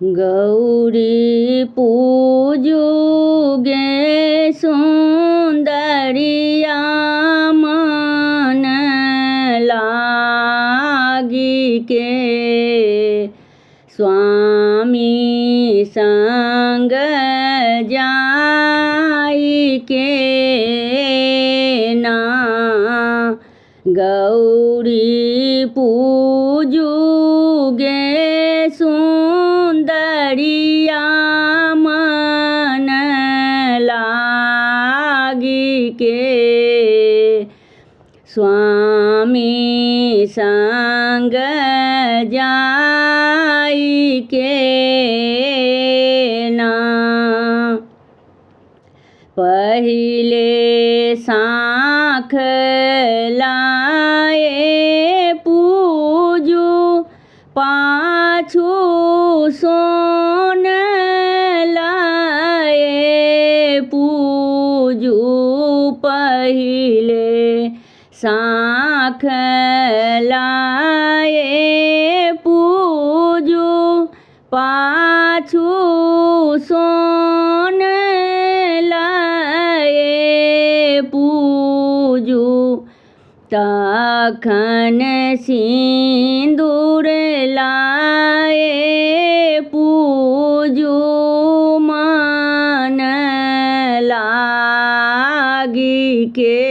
गौरी पूजुगे सुंदरिया मन लागी के स्वामी संग जाई के ना। गौरी पूजुगे सुंदरिया मन लागी के स्वामी संग जाई के ना। पहिले साँख लाए पूजू पाछू सोन लाए पूजू। पहिले साँख लाए पूजू पाछू सोन लाए पूजू। तखन सिंदूर लाए पूजू मन लागी के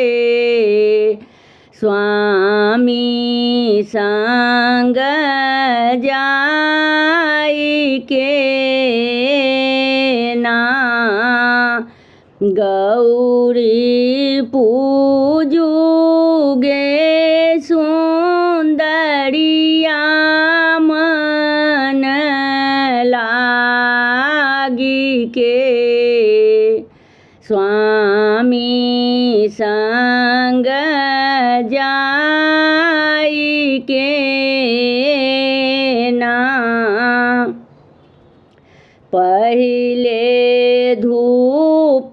स्वामी संग जाई के ना। गौरी पूजुगे सुंदरिया मन लागी के स्वामी संग जाई के ना। पहिले धूप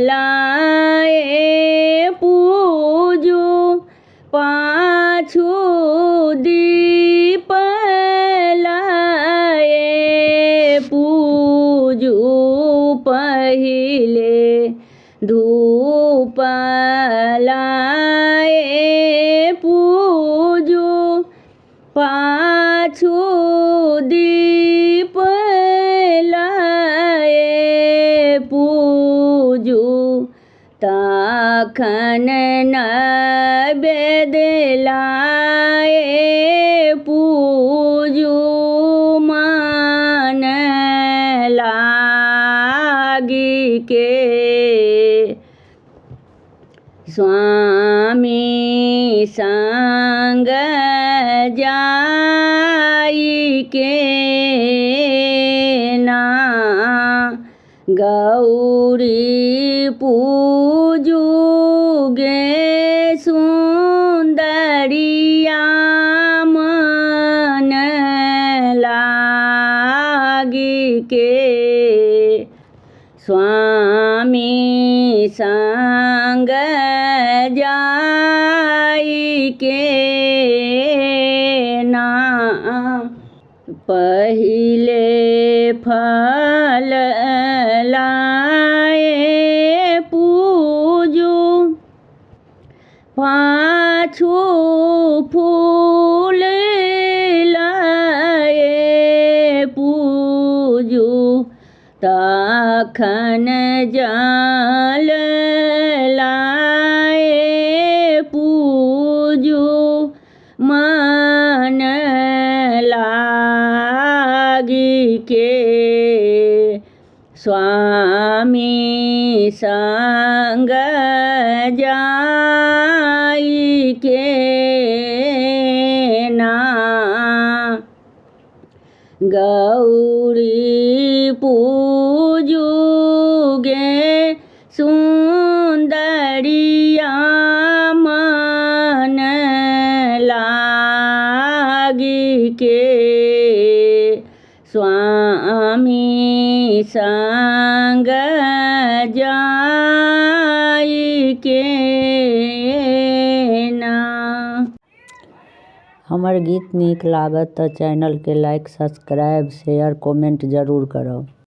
लाए पूजू पाछू दीप लाए पूजू। पहिले धूप लाए पूजू पाछू दीप लाए पूजू। तखन नैवेद्य लाए पूजू मन लागी के स्वामी संग जाई के ना। गौरी पूजुगे सुंदरिया मन लागी के स्वामी संग जाई के ना। पहिले फल लाए पूजू पाछू फूल लाए पूजू। तखन जल लाए पूजू मन लागी के स्वामी संग जाई के ना। गौरी पूजुगे सुंदरिया मन लागी के स्वामी संग जाई के ना। हमर गीत नीक लागत तऽ चैनल के लाइक सब्सक्राइब शेयर कमेंट जरूर करब।